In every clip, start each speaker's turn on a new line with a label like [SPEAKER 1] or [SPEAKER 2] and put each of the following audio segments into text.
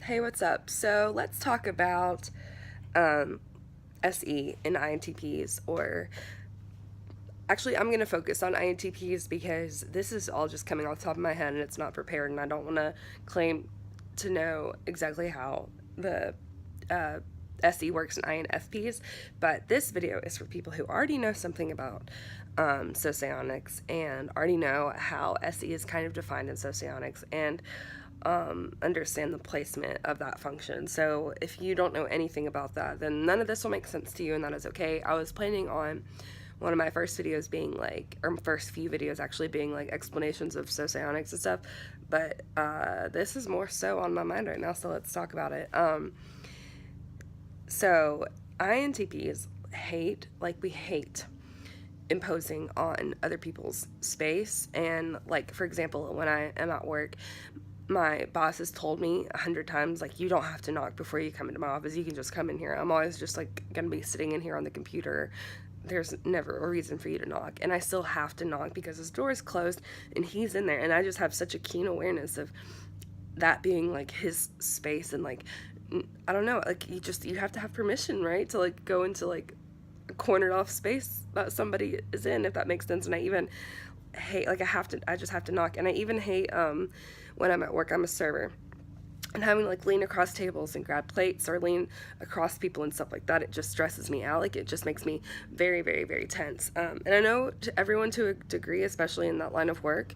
[SPEAKER 1] Hey, what's up? So let's talk about um, SE and INTPs, or actually, I'm going to focus on INTPs because this is all just coming off the top of my head and it's not prepared, and I don't want to claim to know exactly how the uh, SE works in INFPs. But this video is for people who already know something about socionics and already know how SE is kind of defined in socionics and understand the placement of that function. So if you don't know anything about that, then none of this will make sense to you, and that is okay. I was planning on one of my first videos being like, or first few videos actually being like explanations of socionics and stuff, but this is more so on my mind right now, so let's talk about it. So INTPs hate, like we hate imposing on other people's space. And like, for example, when I am at work, my boss has told me 100 times, like, you don't have to knock before you come into my office. You can just come in here. I'm always just like gonna be sitting in here on the computer. There's never a reason for you to knock. And I still have to knock because his door is closed and he's in there. And I just have such a keen awareness of that being like his space. And like, I don't know, like you have to have permission, right? To like go into like a cornered off space that somebody is in, if that makes sense. And I even hate, like, I just have to knock. And I even hate when I'm at work, I'm a server, and having to like lean across tables and grab plates or lean across people and stuff like that, it just stresses me out. Like, it just makes me very, very, very tense. And I know to everyone to a degree, especially in that line of work,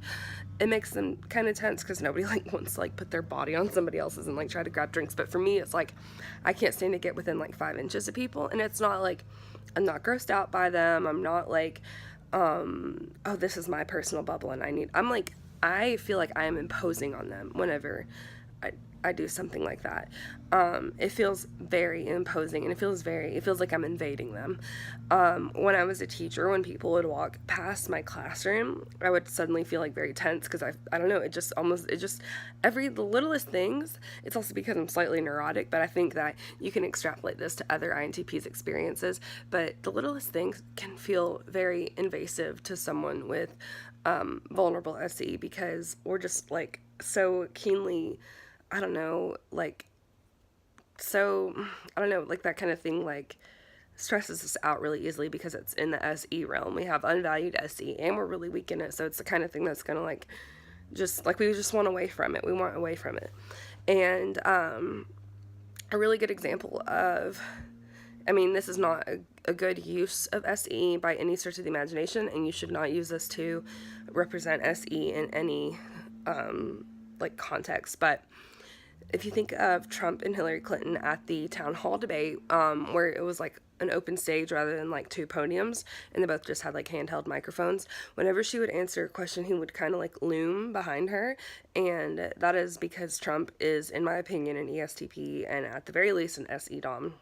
[SPEAKER 1] it makes them kind of tense because nobody like wants to like put their body on somebody else's and like try to grab drinks. But for me, it's like I can't stand to get within like 5 inches of people, and it's not like I'm not grossed out by them. I'm not like, oh, this is my personal bubble and I'm like, I feel like I am imposing on them whenever I, I do something like that. It feels very imposing, and it feels like I'm invading them. When I was a teacher, when people would walk past my classroom, I would suddenly feel like very tense because I don't know, it just, the littlest things, it's also because I'm slightly neurotic, but I think that you can extrapolate this to other INTPs experiences, but the littlest things can feel very invasive to someone with vulnerable SE because we're just like so keenly, I don't know, like, so, I don't know, like that kind of thing, like, stresses us out really easily because it's in the SE realm. We have unvalued SE and we're really weak in it. So it's the kind of thing that's going to like, just like, we just want away from it. We want away from it. And a really good example of, I mean, this is not a good use of SE by any stretch of the imagination, and you should not use this to represent SE in any like context. But if you think of Trump and Hillary Clinton at the town hall debate, where it was like an open stage rather than like two podiums, and they both just had like handheld microphones, whenever she would answer a question, he would kind of like loom behind her. And that is because Trump is, in my opinion, an ESTP and at the very least an SE Dom.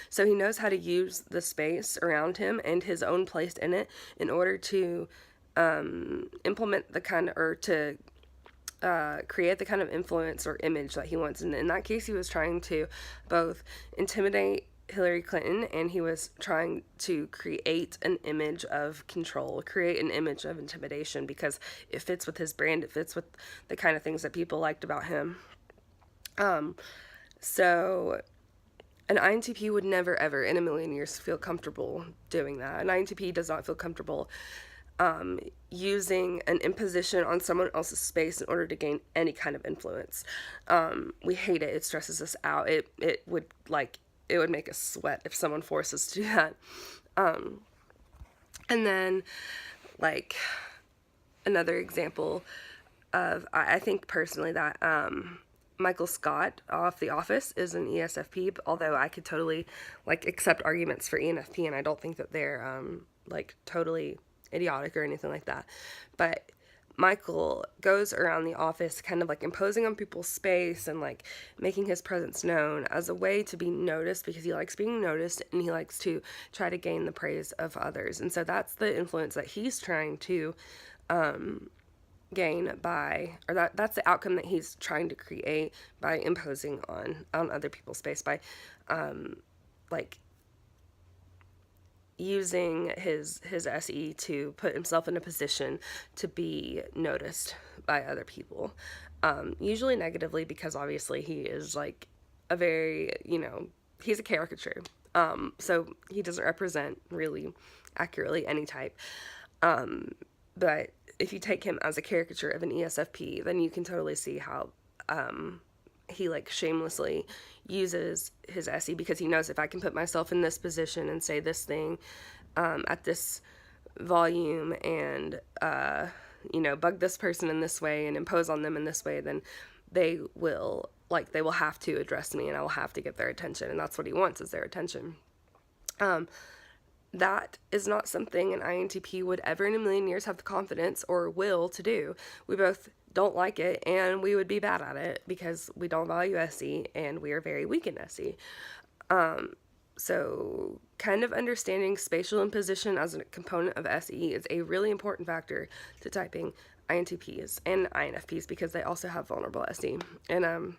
[SPEAKER 1] So he knows how to use the space around him and his own place in it in order to implement the kind of, or to create the kind of influence or image that he wants. And in that case, he was trying to both intimidate Hillary Clinton, and he was trying to create an image of control, create an image of intimidation, because it fits with his brand, it fits with the kind of things that people liked about him. So an INTP would never, ever in a million years feel comfortable doing that. An INTP does not feel comfortable using an imposition on someone else's space in order to gain any kind of influence. We hate it. It stresses us out. It would make us sweat if someone forced us to do that. And then, like, another example of, I think personally that Michael Scott off The Office is an ESFP, although I could totally like accept arguments for ENFP, and I don't think that they're like totally idiotic or anything like that. But Michael goes around the office kind of like imposing on people's space and like making his presence known as a way to be noticed, because he likes being noticed and he likes to try to gain the praise of others. And so that's the influence that he's trying to gain by, or that's the outcome that he's trying to create by imposing on other people's space, by like using his SE to put himself in a position to be noticed by other people, usually negatively, because obviously he is like a very, he's a caricature, so he doesn't represent really accurately any type, but if you take him as a caricature of an ESFP, then you can totally see how he like shamelessly uses his SE, because he knows, if I can put myself in this position and say this thing at this volume, and bug this person in this way and impose on them in this way, then they will have to address me, and I will have to get their attention, and that's what he wants, is their attention. That is not something an INTP would ever in a million years have the confidence or will to do. We both don't like it, and we would be bad at it because we don't value SE, and we are very weak in SE. So kind of understanding spatial imposition as a component of SE is a really important factor to typing INTPs and INFPs, because they also have vulnerable SE. And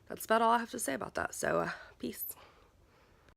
[SPEAKER 1] that's about all I have to say about that. So peace.